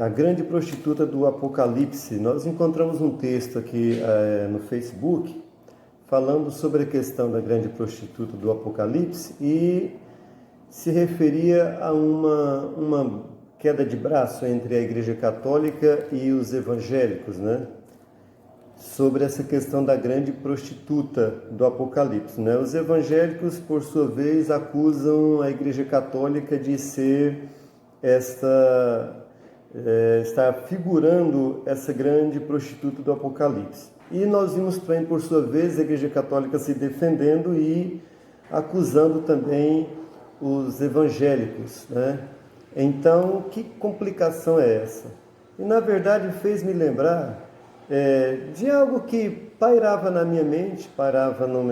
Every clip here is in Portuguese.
A grande prostituta do Apocalipse. Nós encontramos um texto aqui no Facebook falando sobre a questão da grande prostituta do Apocalipse e se referia a uma queda de braço entre a Igreja Católica e os evangélicos, né? Sobre essa questão da grande prostituta do Apocalipse, né? Os evangélicos, por sua vez, acusam a Igreja Católica de ser está figurando essa grande prostituta do Apocalipse. E nós vimos também, por sua vez, a Igreja Católica se defendendo e acusando também os evangélicos, né? Então, que complicação é essa? E, na verdade, fez-me lembrar de algo que pairava na minha mente, pairava no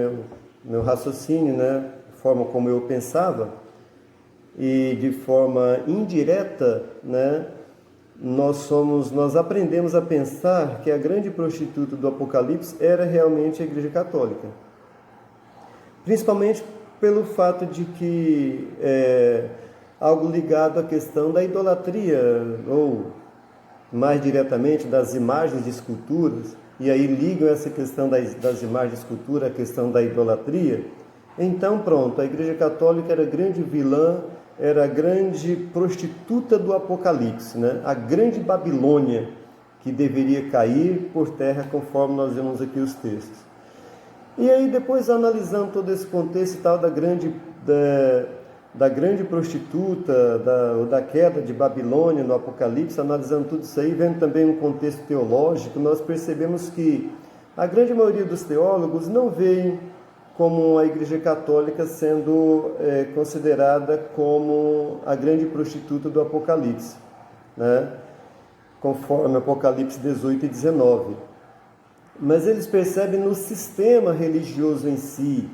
meu raciocínio, né? De forma como eu pensava, e de forma indireta, né? Nós aprendemos a pensar que a grande prostituta do Apocalipse era realmente a Igreja Católica. Principalmente pelo fato de que algo ligado à questão da idolatria, ou mais diretamente das imagens de esculturas, e aí ligam essa questão das imagens de escultura à questão da idolatria. Então pronto, a Igreja Católica era a grande vilã, era a grande prostituta do Apocalipse, né? A grande Babilônia que deveria cair por terra, conforme nós vemos aqui os textos. E aí depois, analisando todo esse contexto e tal da grande prostituta, da queda de Babilônia no Apocalipse, analisando tudo isso aí, vendo também um contexto teológico, nós percebemos que a grande maioria dos teólogos não veem como a Igreja Católica sendo considerada como a grande prostituta do Apocalipse, né? Conforme Apocalipse 18 e 19. Mas eles percebem no sistema religioso em si.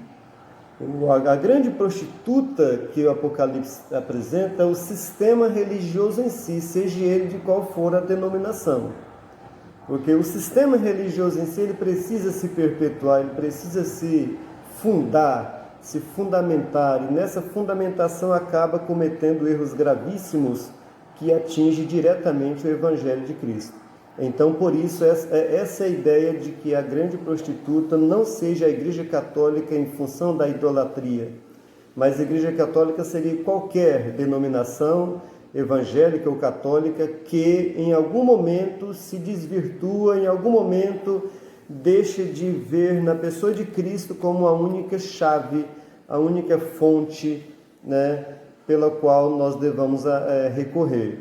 A grande prostituta que o Apocalipse apresenta é o sistema religioso em si, seja ele de qual for a denominação. Porque o sistema religioso em si, ele precisa se perpetuar, ele precisa se fundar, se fundamentar, e nessa fundamentação acaba cometendo erros gravíssimos que atingem diretamente o Evangelho de Cristo. Então, por isso, essa é a ideia de que a grande prostituta não seja a Igreja Católica em função da idolatria, mas a Igreja Católica seria qualquer denominação evangélica ou católica que em algum momento se desvirtua, em algum momento deixa de ver na pessoa de Cristo como a única chave, a única fonte, né, pela qual nós devamos recorrer.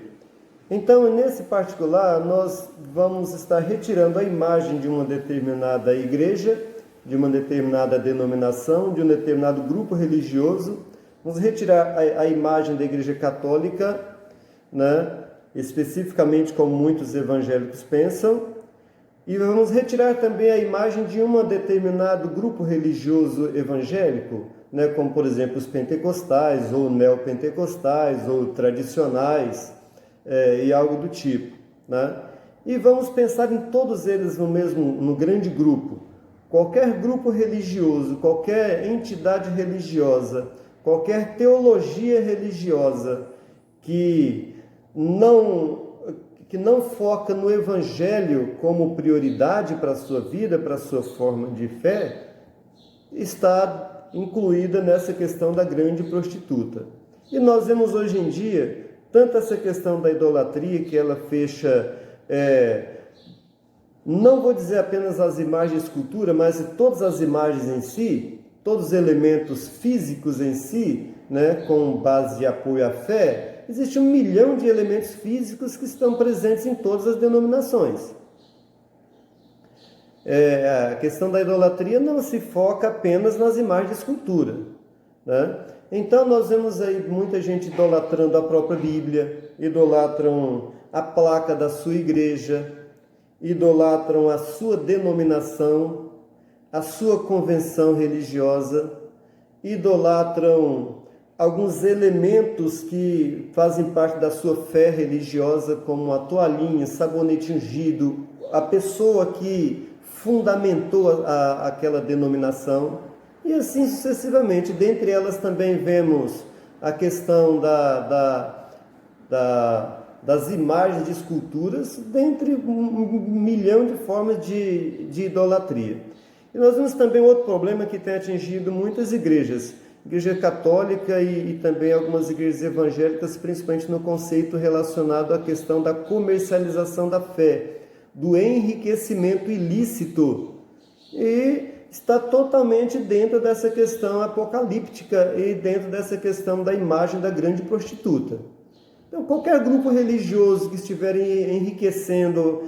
Então, nesse particular, nós vamos estar retirando a imagem de uma determinada igreja, de uma determinada denominação, de um determinado grupo religioso. Vamos retirar a imagem da Igreja Católica, né, especificamente como muitos evangélicos pensam, e vamos retirar também a imagem de um determinado grupo religioso evangélico, né, como, por exemplo, os pentecostais, ou neopentecostais, ou tradicionais, e algo do tipo, né? E vamos pensar em todos eles no grande grupo. Qualquer grupo religioso, qualquer entidade religiosa, qualquer teologia religiosa que não foca no Evangelho como prioridade para a sua vida, para a sua forma de fé, está incluída nessa questão da grande prostituta. E nós vemos hoje em dia, tanto essa questão da idolatria, que ela fecha, não vou dizer apenas as imagens de escultura, mas todas as imagens em si, todos os elementos físicos em si, né, com base de apoio à fé. Existe 1 milhão de elementos físicos que estão presentes em todas as denominações. A questão da idolatria não se foca apenas nas imagens de escultura, né? Então nós vemos aí muita gente idolatrando a própria Bíblia, idolatram a placa da sua igreja, idolatram a sua denominação, a sua convenção religiosa, idolatram alguns elementos que fazem parte da sua fé religiosa, como a toalhinha, sabonete ungido, a pessoa que fundamentou aquela denominação, e assim sucessivamente. Dentre elas também vemos a questão da das imagens de esculturas, dentre um milhão de formas de idolatria. E nós vemos também outro problema que tem atingido muitas igrejas, igreja católica e também algumas igrejas evangélicas, principalmente no conceito relacionado à questão da comercialização da fé, do enriquecimento ilícito, e está totalmente dentro dessa questão apocalíptica e dentro dessa questão da imagem da grande prostituta. Então, qualquer grupo religioso que estiver enriquecendo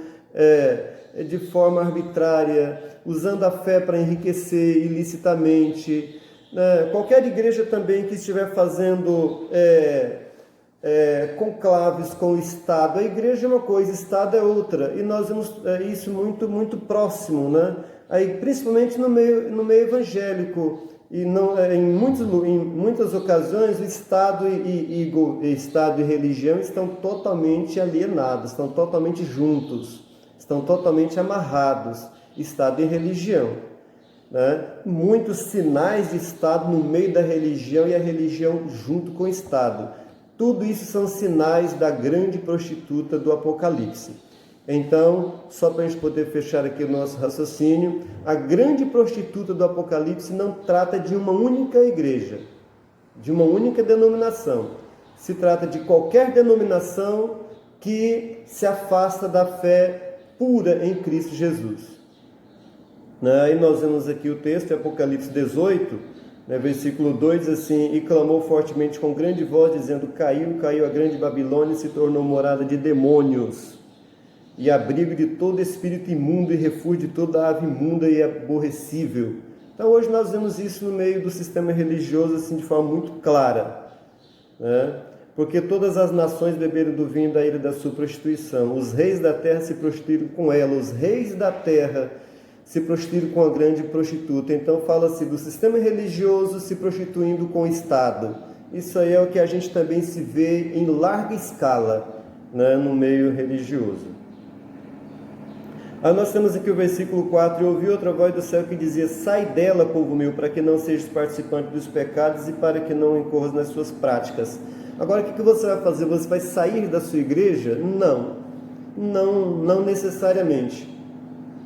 de forma arbitrária, usando a fé para enriquecer ilicitamente, qualquer igreja também que estiver fazendo conclaves com o Estado, a igreja é uma coisa, o Estado é outra, e nós vemos isso muito próximo, né? Aí, principalmente no meio evangélico, e em muitas ocasiões o Estado Estado e religião estão totalmente alienados, estão totalmente juntos, estão totalmente amarrados, Estado e religião, né? Muitos sinais de Estado no meio da religião e a religião junto com o Estado. Tudo isso são sinais da grande prostituta do Apocalipse. Então, só para a gente poder fechar aqui o nosso raciocínio, a grande prostituta do Apocalipse não trata de uma única igreja, de uma única denominação. Se trata de qualquer denominação que se afasta da fé pura em Cristo Jesus. Aí nós vemos aqui o texto, Apocalipse 18, versículo 2, diz assim: e clamou fortemente com grande voz, dizendo: caiu a grande Babilônia e se tornou morada de demônios, e abrigo de todo espírito imundo e refúgio de toda ave imunda e aborrecível. Então hoje nós vemos isso no meio do sistema religioso assim, de forma muito clara, né? Porque todas as nações beberam do vinho da ira da sua prostituição, os reis da terra se prostituíram com ela, os reis da terra se prostituíram com a grande prostituta. Então fala-se do sistema religioso se prostituindo com o Estado. Isso aí é o que a gente também se vê em larga escala, né, no meio religioso. Aí nós temos aqui o versículo 4: e ouvi outra voz do céu que dizia: sai dela, povo meu, para que não sejas participante dos pecados e para que não incorras nas suas práticas. Agora, o que você vai fazer? Você vai sair da sua igreja? Não necessariamente.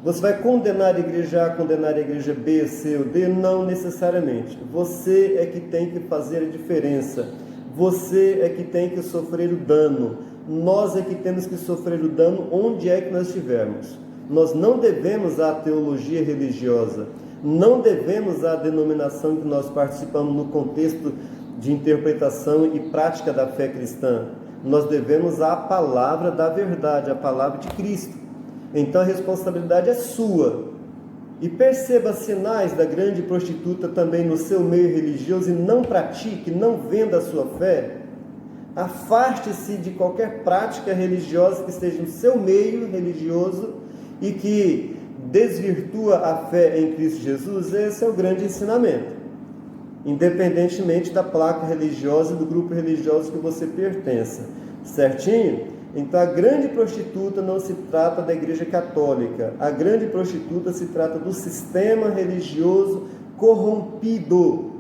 Você vai condenar a igreja A, condenar a igreja B, C ou D? Não necessariamente. Você é que tem que fazer a diferença. Você é que tem que sofrer o dano. Nós é que temos que sofrer o dano onde é que nós estivermos. Nós não devemos à teologia religiosa, não devemos à denominação que nós participamos no contexto de interpretação e prática da fé cristã. Nós devemos à palavra da verdade, à palavra de Cristo. Então a responsabilidade é sua. E perceba sinais da grande prostituta também no seu meio religioso e não pratique, não venda a sua fé. Afaste-se de qualquer prática religiosa que esteja no seu meio religioso e que desvirtua a fé em Cristo Jesus. Esse é o grande ensinamento, independentemente da placa religiosa e do grupo religioso que você pertença, certinho? Então a grande prostituta não se trata da igreja católica, a grande prostituta se trata do sistema religioso corrompido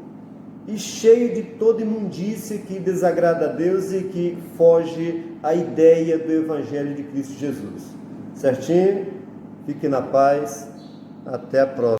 e cheio de toda imundície que desagrada a Deus e que foge à ideia do Evangelho de Cristo Jesus, certinho? Fique na paz, até a próxima.